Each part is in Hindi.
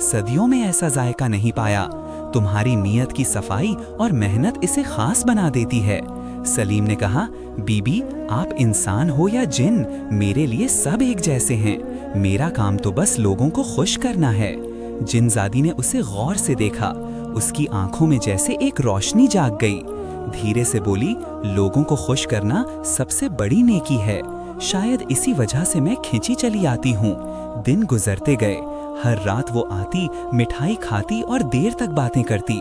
सदियों में ऐसा जायका नहीं पाया। तुम्हारी नीयत की सफाई और मेहनत इसे खास बना देती है। सलीम ने कहा, बीबी, आप इंसान हो या जिन, मेरे लिए सब एक जैसे हैं। मेरा काम तो बस लोगों को खुश करना है। जिनजादी ने उसे गौर से देखा। उसकी आंखों में जैसे एक रोशनी जाग गई। धीरे से बोली, लोगों को खुश करना सबसे बड़ी नेकी है। शायद इसी वजह से मैं खिंची चली आती हूँ। दिन गुजरते गए। हर रात वो आती, मिठाई खाती और देर तक बातें करती।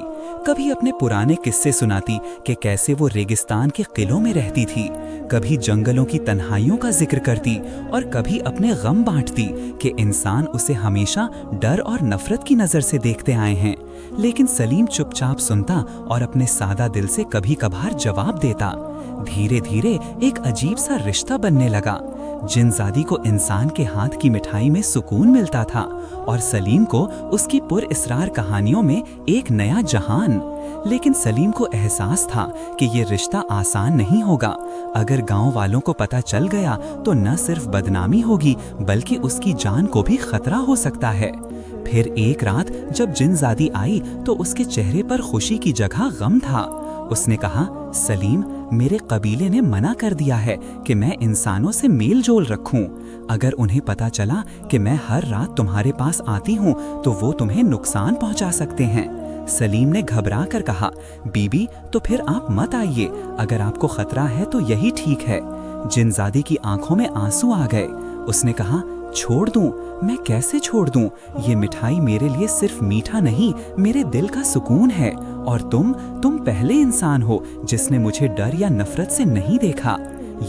कभी अपने पुराने किस्से सुनाती कि कैसे वो रेगिस्तान के किलों में रहती थी, कभी जंगलों की तन्हाइयों का जिक्र करती और कभी अपने गम बांटती कि इंसान उसे हमेशा डर और नफरत की नज़र से देखते आए हैं। लेकिन सलीम चुपचाप सुनता और अपने सादा दिल से कभी कभार जवाब देता। धीरे धीरे एक अजीब सा रिश्ता बनने लगा। जिनजादी को इंसान के हाथ की मिठाई में सुकून मिलता था और सलीम को उसकी पुरअसरार कहानियों में एक नया जहान। लेकिन सलीम को एहसास था कि ये रिश्ता आसान नहीं होगा। अगर गांव वालों को पता चल गया तो न सिर्फ बदनामी होगी बल्कि उसकी जान को भी खतरा हो सकता है। फिर एक रात जब जिनजादी आई तो उसके चेहरे पर खुशी की जगह गम था। उसने कहा, सलीम, मेरे कबीले ने मना कर दिया है कि मैं इंसानों से मेल जोल रखूं। अगर उन्हें पता चला कि मैं हर रात तुम्हारे पास आती हूं तो वो तुम्हें नुकसान पहुंचा सकते हैं। सलीम ने घबरा कर कहा, बीबी, तो फिर आप मत आइए। अगर आपको खतरा है तो यही ठीक है। जिनजादी की आंखों में आंसू आ गए। उसने कहा, छोड़ दूं? मैं कैसे छोड़ दूं? ये मिठाई मेरे लिए सिर्फ मीठा नहीं, मेरे दिल का सुकून है। और तुम पहले इंसान हो जिसने मुझे डर या नफरत से नहीं देखा।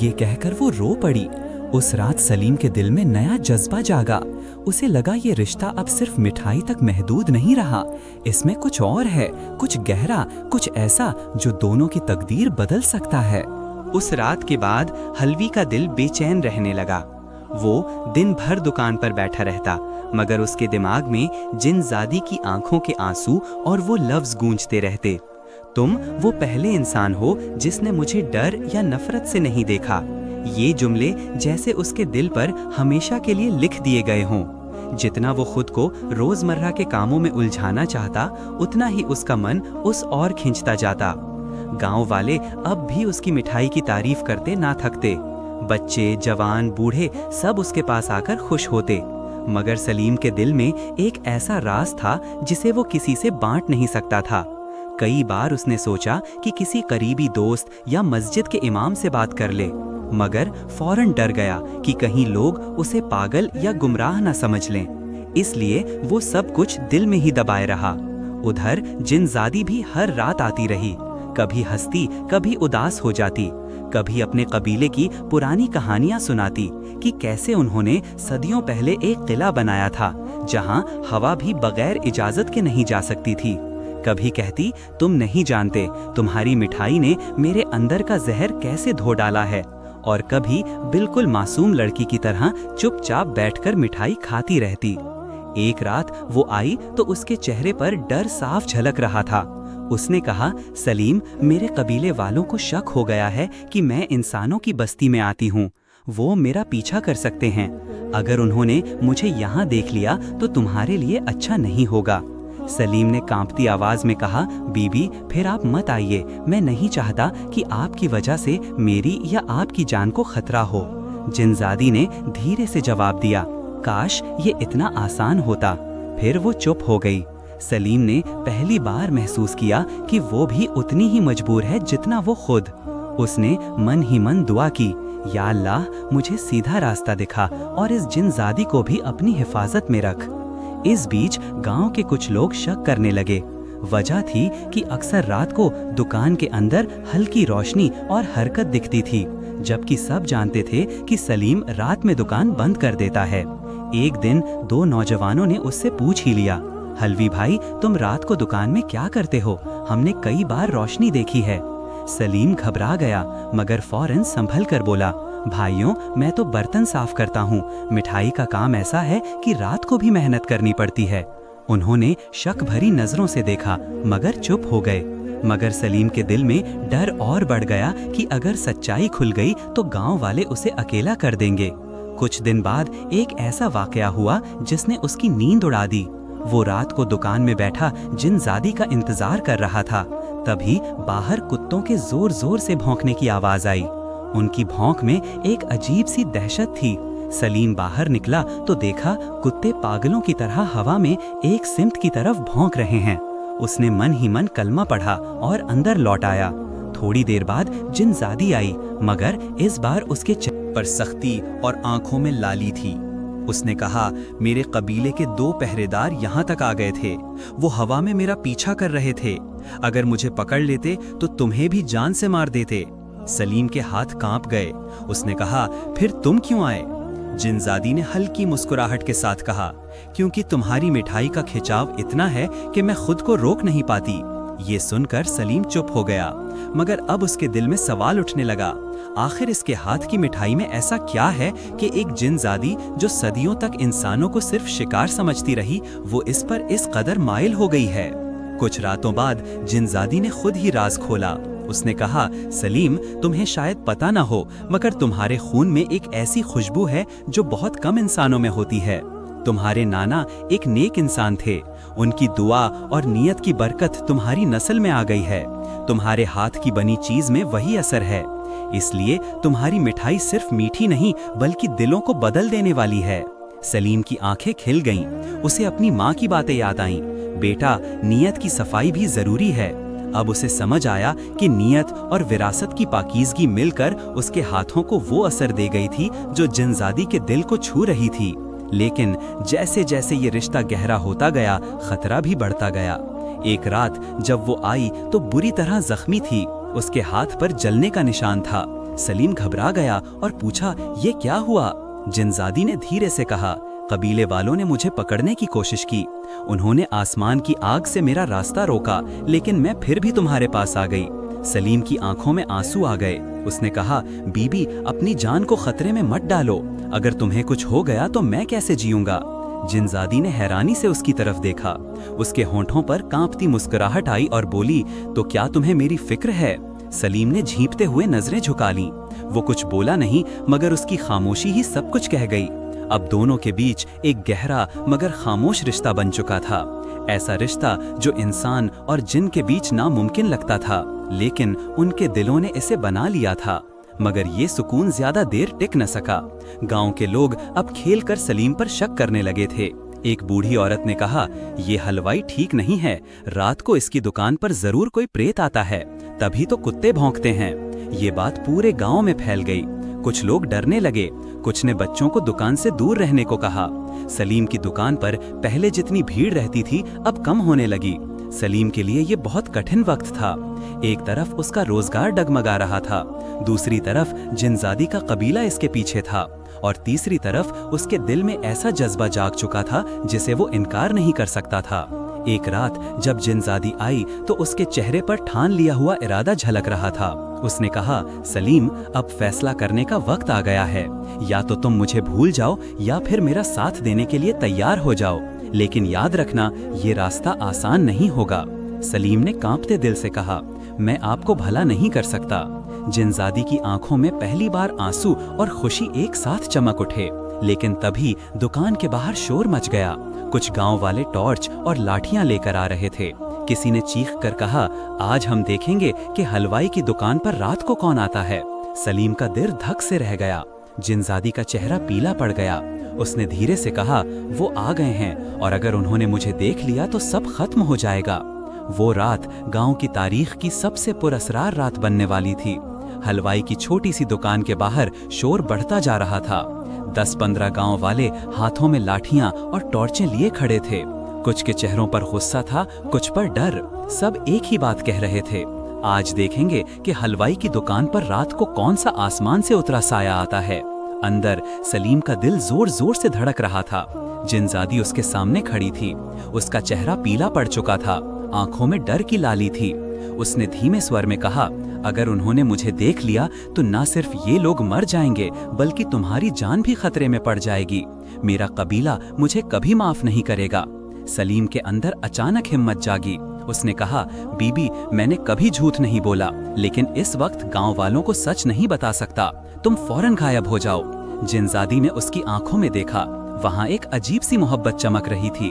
ये कहकर वो रो पड़ी। उस रात सलीम के दिल में नया जज्बा जागा। उसे लगा ये रिश्ता अब सिर्फ मिठाई तक महदूद नहीं रहा, इसमें कुछ और है, कुछ गहरा, कुछ ऐसा जो दोनों की तकदीर बदल सकता है। उस रात के बाद हलवी का दिल बेचैन रहने लगा। वो दिन भर दुकान पर बैठा रहता, मगर उसके दिमाग में जिनजादी की आंखों के आंसू और वो लफ्ज गूंजते रहते। तुम वो पहले इंसान हो जिसने मुझे डर या नफरत से नहीं देखा। ये जुमले जैसे उसके दिल पर हमेशा के लिए लिख दिए गए हों। जितना वो खुद को रोजमर्रा के कामों में उलझाना चाहता, उतना ही उसका मन उस ओर खींचता जाता। गांव वाले अब भी उसकी मिठाई की तारीफ करते ना थकते। बच्चे, जवान, बूढ़े सब उसके पास आकर खुश होते। मगर सलीम के दिल में एक ऐसा राज था जिसे वो किसी से बांट नहीं सकता था। कई बार उसने सोचा कि किसी करीबी दोस्त या मस्जिद के इमाम से बात कर ले, मगर फौरन डर गया कि कहीं लोग उसे पागल या गुमराह न समझ लें। इसलिए वो सब कुछ दिल में ही दबाए रहा। उधर जिनजादी भी हर रात आती रही, कभी हंसती, कभी उदास हो जाती, कभी अपने कबीले की पुरानी कहानियां सुनाती कि कैसे उन्होंने सदियों पहले एक किला बनाया था जहां हवा भी बगैर इजाजत के नहीं जा सकती थी। कभी कहती, तुम नहीं जानते तुम्हारी मिठाई ने मेरे अंदर का जहर कैसे धो डाला है। और कभी बिल्कुल मासूम लड़की की तरह चुपचाप बैठकर मिठाई खाती रहती। एक रात वो आई तो उसके चेहरे पर डर साफ झलक रहा था। उसने कहा, सलीम, मेरे कबीले वालों को शक हो गया है कि मैं इंसानों की बस्ती में आती हूँ। वो मेरा पीछा कर सकते हैं। अगर उन्होंने मुझे यहाँ देख लिया तो तुम्हारे लिए अच्छा नहीं होगा। सलीम ने कांपती आवाज में कहा, बीबी, फिर आप मत आइए। मैं नहीं चाहता कि आपकी वजह से मेरी या आपकी जान को खतरा हो। जिनजादी ने धीरे से जवाब दिया, काश ये इतना आसान होता। फिर वो चुप हो गई। सलीम ने पहली बार महसूस किया कि वो भी उतनी ही मजबूर है जितना वो खुद। उसने मन ही मन दुआ की, या अल्लाह, मुझे सीधा रास्ता दिखा और इस जिनजादी को भी अपनी हिफाजत में रख। इस बीच गांव के कुछ लोग शक करने लगे। वजह थी कि अक्सर रात को दुकान के अंदर हल्की रोशनी और हरकत दिखती थी, जबकि सब जानते थे कि सलीम रात में दुकान बंद कर देता है। एक दिन दो नौजवानों ने उससे पूछ ही लिया, हलवी भाई, तुम रात को दुकान में क्या करते हो? हमने कई बार रोशनी देखी है। सलीम घबरा गया, मगर फौरन संभल कर बोला, भाइयों, मैं तो बर्तन साफ करता हूँ। मिठाई का काम ऐसा है कि रात को भी मेहनत करनी पड़ती है। उन्होंने शक भरी नजरों से देखा, मगर चुप हो गए। मगर सलीम के दिल में डर और बढ़ गया कि अगर सच्चाई खुल गई तो गांव वाले उसे अकेला कर देंगे। कुछ दिन बाद एक ऐसा वाकया हुआ जिसने उसकी नींद उड़ा दी। वो रात को दुकान में बैठा जिनजादी का इंतजार कर रहा था। तभी बाहर कुत्तों के जोर जोर से भौंकने की आवाज आई। उनकी भौंक में एक अजीब सी दहशत थी। सलीम बाहर निकला तो देखा कुत्ते पागलों की तरह हवा में एक सिमत की तरफ भौंक रहे हैं। उसने मन ही मन कलमा पढ़ा और अंदर लौट आया। थोड़ी देर बाद जिनजादी आई, मगर इस बार उसके चेहरे पर सख्ती और आंखों में लाली थी। उसने कहा, मेरे कबीले के 2 पहरेदार यहाँ तक आ गए थे। वो हवा में मेरा पीछा कर रहे थे। अगर मुझे पकड़ लेते तो तुम्हें भी जान से मार देते। सलीम के हाथ कांप गए। उसने कहा, फिर तुम क्यों आए? जिनजादी ने हल्की मुस्कुराहट के साथ कहा, क्योंकि तुम्हारी मिठाई का खिंचाव इतना है कि मैं खुद को रोक नहीं पाती। ये सुनकर सलीम चुप हो गया, मगर अब उसके दिल में सवाल उठने लगा, आखिर इसके हाथ की मिठाई में ऐसा क्या है कि एक जिनजादी जो सदियों तक इंसानों को सिर्फ शिकार समझती रही, वो इस पर इस कदर माइल हो गई है। कुछ रातों बाद जिनजादी ने खुद ही राज खोला। उसने कहा, सलीम, तुम्हें शायद पता ना हो, मगर तुम्हारे खून में एक ऐसी खुशबू है जो बहुत कम इंसानों में होती है। तुम्हारे नाना एक नेक इंसान थे। उनकी दुआ और नियत की बरकत तुम्हारी नस्ल में आ गई है। तुम्हारे हाथ की बनी चीज में वही असर है। इसलिए तुम्हारी मिठाई सिर्फ मीठी नहीं बल्कि दिलों को बदल देने वाली है। सलीम की आंखें खिल गईं। उसे अपनी माँ की बातें याद आईं। बेटा, नियत की सफाई भी जरूरी है। अब उसे समझ आया कि नियत और विरासत की पाकीज़गी मिलकर उसके हाथों को वो असर दे गई थी जो जिनजादी के दिल को छू रही थी। लेकिन जैसे जैसे ये रिश्ता गहरा होता गया, खतरा भी बढ़ता गया। एक रात जब वो आई तो बुरी तरह जख्मी थी। उसके हाथ पर जलने का निशान था। सलीम घबरा गया और पूछा, ये क्या हुआ? जिनजादी ने धीरे से कहा, कबीले वालों ने मुझे पकड़ने की कोशिश की। उन्होंने आसमान की आग से मेरा रास्ता रोका, लेकिन मैं फिर भी तुम्हारे पास आ गई। सलीम की आंखों में आंसू आ गए। उसने कहा, बीबी, अपनी जान को खतरे में मत डालो। अगर तुम्हें कुछ हो गया तो मैं कैसे जीऊंगा? जिनजादी ने हैरानी से उसकी तरफ देखा। उसके होंठों पर कांपती मुस्कुराहट आई और बोली, तो क्या तुम्हें मेरी फिक्र है? सलीम ने झींपते हुए नजरें झुका लीं। वो कुछ बोला नहीं, मगर उसकी खामोशी ही सब कुछ कह गई। अब दोनों के बीच एक गहरा मगर खामोश रिश्ता बन चुका था। ऐसा रिश्ता जो इंसान और जिन के बीच नामुमकिन लगता था, लेकिन उनके दिलों ने इसे बना लिया था। मगर ये सुकून ज्यादा देर टिक न सका। गांव के लोग अब खेल कर सलीम पर शक करने लगे थे। एक बूढ़ी औरत ने कहा, ये हलवाई ठीक नहीं है। रात को इसकी दुकान पर जरूर कोई प्रेत आता है, तभी तो कुत्ते भौंकते हैं। ये बात पूरे गांव में फैल गई। कुछ लोग डरने लगे, कुछ ने बच्चों को दुकान से दूर रहने को कहा। सलीम की दुकान पर पहले जितनी भीड़ रहती थी अब कम होने लगी। सलीम के लिए ये बहुत कठिन वक्त था। एक तरफ उसका रोजगार डगमगा रहा था, दूसरी तरफ जिनजादी का कबीला इसके पीछे था, और तीसरी तरफ उसके दिल में ऐसा जज्बा जाग चुका था जिसे वो इनकार नहीं कर सकता था। एक रात जब जिनजादी आई तो उसके चेहरे पर ठान लिया हुआ इरादा झलक रहा था। उसने कहा, सलीम, अब फैसला करने का वक्त आ गया है। या तो तुम मुझे भूल जाओ या फिर मेरा साथ देने के लिए तैयार हो जाओ, लेकिन याद रखना ये रास्ता आसान नहीं होगा। सलीम ने कांपते दिल से कहा, मैं आपको भला नहीं कर सकता। जिनजादी की आंखों में पहली बार आंसू और खुशी एक साथ चमक उठे। लेकिन तभी दुकान के बाहर शोर मच गया। कुछ गांव वाले टॉर्च और लाठियां लेकर आ रहे थे। किसी ने चीख कर कहा, आज हम देखेंगे कि हलवाई की दुकान पर रात को कौन आता है। सलीम का दिल धक से रह गया। जिनजादी का चेहरा पीला पड़ गया। उसने धीरे से कहा, वो आ गए हैं और अगर उन्होंने मुझे देख लिया तो सब खत्म हो जाएगा। वो रात गांव की तारीख की सबसे पुरअसरार रात बनने वाली थी। हलवाई की छोटी सी दुकान के बाहर शोर बढ़ता जा रहा था। 10-15 गांव वाले हाथों में लाठियां और टॉर्चें लिए खड़े थे। कुछ के चेहरों पर गुस्सा था, कुछ पर डर। सब एक ही बात कह रहे थे, आज देखेंगे कि हलवाई की दुकान पर रात को कौन सा आसमान से उतरा साया आता है। अंदर सलीम का दिल जोर जोर से धड़क रहा था। जिनजादी उसके सामने खड़ी थी। उसका चेहरा पीला पड़ चुका था, आंखों में डर की लाली थी। उसने धीमे स्वर में कहा, अगर उन्होंने मुझे देख लिया तो ना सिर्फ ये लोग मर जाएंगे बल्कि तुम्हारी जान भी खतरे में पड़ जाएगी। मेरा कबीला मुझे कभी माफ नहीं करेगा। सलीम के अंदर अचानक हिम्मत जागी। उसने कहा, बीबी, मैंने कभी झूठ नहीं बोला, लेकिन इस वक्त गांव वालों को सच नहीं बता सकता। तुम फौरन गायब हो जाओ। जिनजादी ने उसकी आंखों में देखा। वहां एक अजीब सी मोहब्बत चमक रही थी।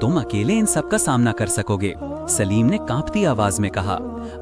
तुम अकेले इन सब का सामना कर सकोगे। सलीम ने कांपती आवाज में कहा,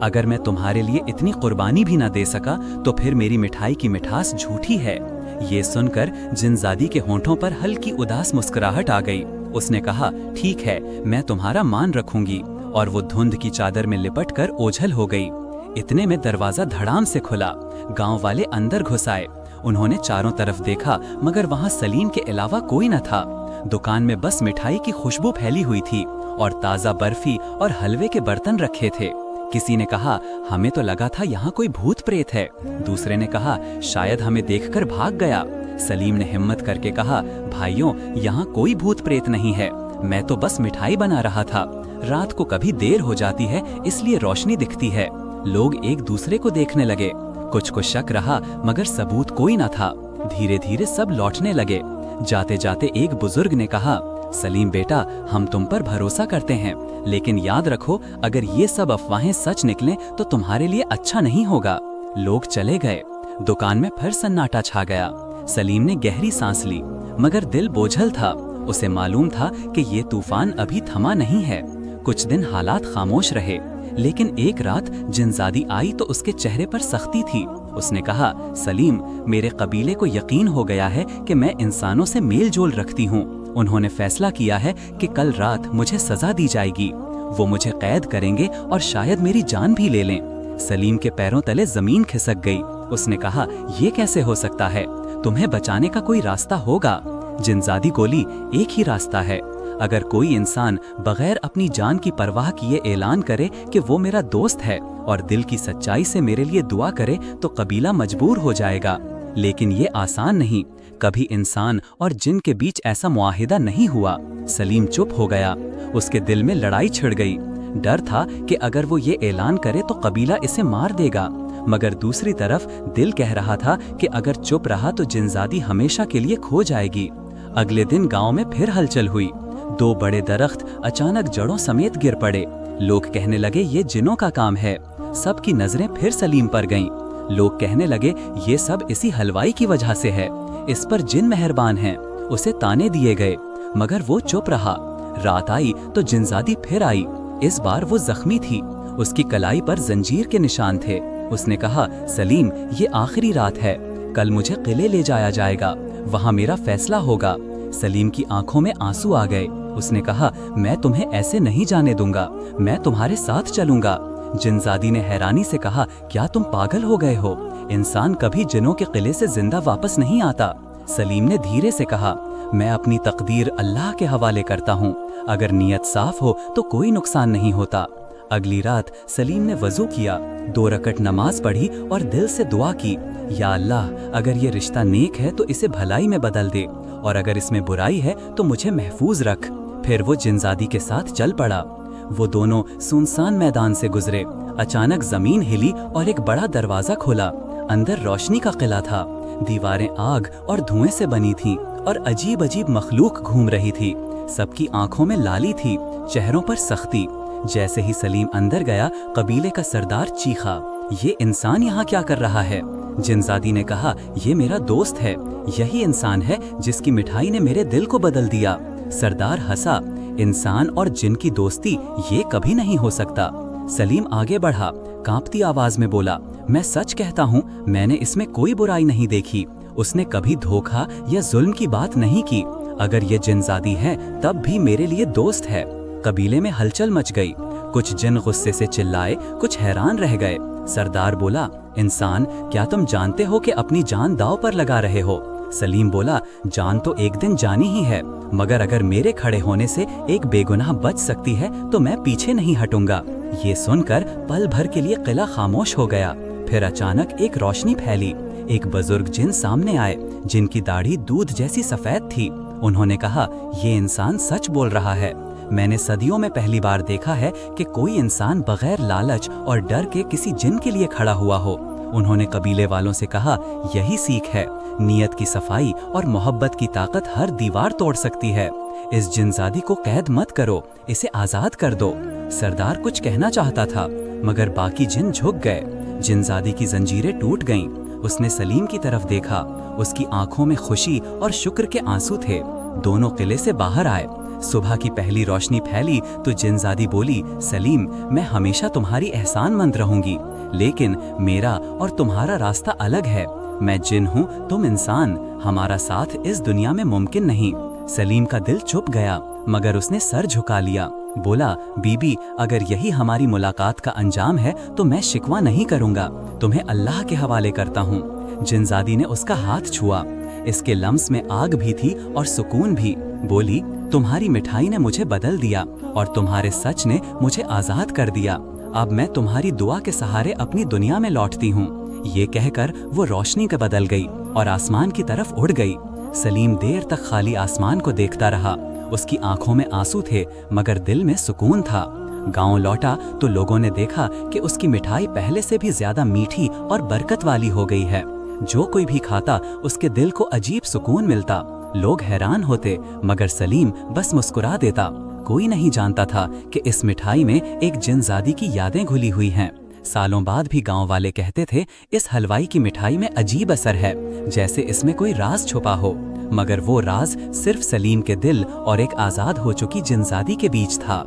अगर मैं तुम्हारे लिए इतनी कुर्बानी भी ना दे सका तो फिर मेरी मिठाई की मिठास झूठी है। ये सुनकर जिनजादी के होंठों पर हल्की उदास मुस्कुराहट आ गई। उसने कहा, ठीक है, मैं तुम्हारा मान रखूंगी, और वो धुंध की चादर में लिपटकर ओझल हो गई। इतने में दरवाजा धड़ाम से खुला। गांव वाले अंदर घुस आए। उन्होंने चारों तरफ देखा मगर वहां सलीम के अलावा कोई न था। दुकान में बस मिठाई की खुशबू फैली हुई थी और ताज़ा बर्फी और हलवे के बर्तन रखे थे। किसी ने कहा, हमें तो लगा था यहाँ कोई भूत प्रेत है। दूसरे ने कहा, शायद हमें देखकर भाग गया। सलीम ने हिम्मत करके कहा, भाइयों, यहाँ कोई भूत प्रेत नहीं है, मैं तो बस मिठाई बना रहा था। रात को कभी देर हो जाती है इसलिए रोशनी दिखती है। लोग एक दूसरे को देखने लगे। कुछ को शक रहा मगर सबूत कोई न था। धीरे धीरे सब लौटने लगे। जाते जाते एक बुजुर्ग ने कहा, सलीम बेटा, हम तुम पर भरोसा करते हैं, लेकिन याद रखो अगर ये सब अफवाहें सच निकलें तो तुम्हारे लिए अच्छा नहीं होगा। लोग चले गए। दुकान में फिर सन्नाटा छा गया। सलीम ने गहरी सांस ली मगर दिल बोझल था। उसे मालूम था कि ये तूफान अभी थमा नहीं है। कुछ दिन हालात खामोश रहे, लेकिन एक रात जिनजादी आई तो उसके चेहरे पर सख्ती थी। उसने कहा, सलीम, मेरे कबीले को यकीन हो गया है कि मैं इंसानों से मेल जोल रखती हूँ। उन्होंने फैसला किया है कि कल रात मुझे सजा दी जाएगी। वो मुझे कैद करेंगे और शायद मेरी जान भी ले लें। सलीम के पैरों तले जमीन खिसक गई। उसने कहा, ये कैसे हो सकता है? तुम्हें बचाने का कोई रास्ता होगा। जिनजादी बोली, एक ही रास्ता है। अगर कोई इंसान बगैर अपनी जान की परवाह किए ऐलान करे कि वो मेरा दोस्त है और दिल की सच्चाई से मेरे लिए दुआ करे तो कबीला मजबूर हो जाएगा। लेकिन ये आसान नहीं। कभी इंसान और जिन के बीच ऐसा मुआहिदा नहीं हुआ। सलीम चुप हो गया। उसके दिल में लड़ाई छिड़ गई। डर था कि अगर वो ये ऐलान करे तो कबीला इसे मार देगा, मगर दूसरी तरफ दिल कह रहा था कि अगर चुप रहा तो जिनजादी हमेशा के लिए खो जाएगी। अगले दिन गांव में फिर हलचल हुई। 2 बड़े दरख्त अचानक जड़ों समेत गिर पड़े। लोग कहने लगे ये जिनों का काम है। सबकी नजरें फिर सलीम पर गईं। लोग कहने लगे ये सब इसी हलवाई की वजह से है, इस पर जिन मेहरबान हैं। उसे ताने दिए गए मगर वो चुप रहा। रात आई तो जिनजादी फिर आई। इस बार वो जख्मी थी। उसकी कलाई पर जंजीर के निशान थे। उसने कहा, सलीम, ये आखिरी रात है, कल मुझे किले ले जाया जाएगा, वहाँ मेरा फैसला होगा। सलीम की आंखों में आंसू आ गए। उसने कहा, मैं तुम्हें ऐसे नहीं जाने दूंगा, मैं तुम्हारे साथ चलूंगा। जिनजादी ने हैरानी से कहा, क्या तुम पागल हो गए हो? इंसान कभी जिनों के किले से जिंदा वापस नहीं आता। सलीम ने धीरे से कहा, मैं अपनी तकदीर अल्लाह के हवाले करता हूँ, अगर नीयत साफ हो तो कोई नुकसान नहीं होता। अगली रात सलीम ने वजू किया, 2 रकत नमाज पढ़ी और दिल से दुआ की, या अल्लाह, अगर ये रिश्ता नेक है तो इसे भलाई में बदल दे, और अगर इसमें बुराई है तो मुझे महफूज रख। फिर वो जिनजादी के साथ चल पड़ा। वो दोनों सुनसान मैदान से गुजरे। अचानक जमीन हिली और एक बड़ा दरवाजा खुला। अंदर रोशनी का किला था। दीवारें आग और धुएं से बनी थीं और अजीब अजीब मखलूक घूम रही थी। सबकी आंखों में लाली थी, चेहरों पर सख्ती। जैसे ही सलीम अंदर गया, कबीले का सरदार चीखा, ये इंसान यहाँ क्या कर रहा है? जिनजादी ने कहा, ये मेरा दोस्त है, यही इंसान है जिसकी मिठाई ने मेरे दिल को बदल दिया। सरदार हंसा, इंसान और जिन की दोस्ती ये कभी नहीं हो सकता। सलीम आगे बढ़ा, कांपती आवाज में बोला, मैं सच कहता हूँ, मैंने इसमें कोई बुराई नहीं देखी। उसने कभी धोखा या जुल्म की बात नहीं की। अगर ये जिनजादी है तब भी मेरे लिए दोस्त है। कबीले में हलचल मच गई। कुछ जिन गुस्से से चिल्लाए, कुछ हैरान रह गए। सरदार बोला, इंसान, क्या तुम जानते हो कि अपनी जान दांव पर लगा रहे हो? सलीम बोला, जान तो एक दिन जानी ही है, मगर अगर मेरे खड़े होने से एक बेगुनाह बच सकती है तो मैं पीछे नहीं हटूंगा। ये सुनकर पल भर के लिए किला खामोश हो गया। फिर अचानक एक रोशनी फैली। एक बुजुर्ग जिन सामने आए, जिनकी दाढ़ी दूध जैसी सफेद थी। उन्होंने कहा, ये इंसान सच बोल रहा है। मैंने सदियों में पहली बार देखा है कि कोई इंसान बगैर लालच और डर के किसी जिन के लिए खड़ा हुआ हो। उन्होंने कबीले वालों से कहा, यही सीख है, नीयत की सफाई और मोहब्बत की ताकत हर दीवार तोड़ सकती है। इस जिनजादी को कैद मत करो, इसे आजाद कर दो। सरदार कुछ कहना चाहता था मगर बाकी जिन झुक गए। जिनजादी की जंजीरें टूट गईं। उसने सलीम की तरफ देखा। उसकी आंखों में खुशी और शुक्र के आंसू थे। दोनों किले से बाहर आए। सुबह की पहली रोशनी फैली तो जिनजादी बोली, सलीम, मैं हमेशा तुम्हारी एहसानमंद रहूंगी, लेकिन मेरा और तुम्हारा रास्ता अलग है। मैं जिन हूँ, तुम इंसान, हमारा साथ इस दुनिया में मुमकिन नहीं। सलीम का दिल चुप गया, मगर उसने सर झुका लिया। बोला, बीबी, अगर यही हमारी मुलाकात का अंजाम है तो मैं शिकवा नहीं करूंगा, तुम्हें अल्लाह के हवाले करता हूँ। जिनजादी ने उसका हाथ छुआ। इसके लम्स में आग भी थी और सुकून भी। बोली, तुम्हारी मिठाई ने मुझे बदल दिया और तुम्हारे सच ने मुझे आजाद कर दिया। अब मैं तुम्हारी दुआ के सहारे अपनी दुनिया में लौटती हूँ। ये कहकर वो रोशनी के बदल गई और आसमान की तरफ उड़ गई। सलीम देर तक खाली आसमान को देखता रहा। उसकी आंखों में आंसू थे, मगर दिल में सुकून था। गांव लौटा तो लोगों ने देखा कि उसकी मिठाई पहले से भी ज्यादा मीठी और बरकत वाली हो गई है। जो कोई भी खाता उसके दिल को अजीब सुकून मिलता। लोग हैरान होते, मगर सलीम बस मुस्कुरा देता। कोई नहीं जानता था कि इस मिठाई में एक जिनजादी की यादें घुली हुई हैं। सालों बाद भी गांव वाले कहते थे, इस हलवाई की मिठाई में अजीब असर है, जैसे इसमें कोई राज छुपा हो। मगर वो राज सिर्फ सलीम के दिल और एक आजाद हो चुकी जिनजादी के बीच था।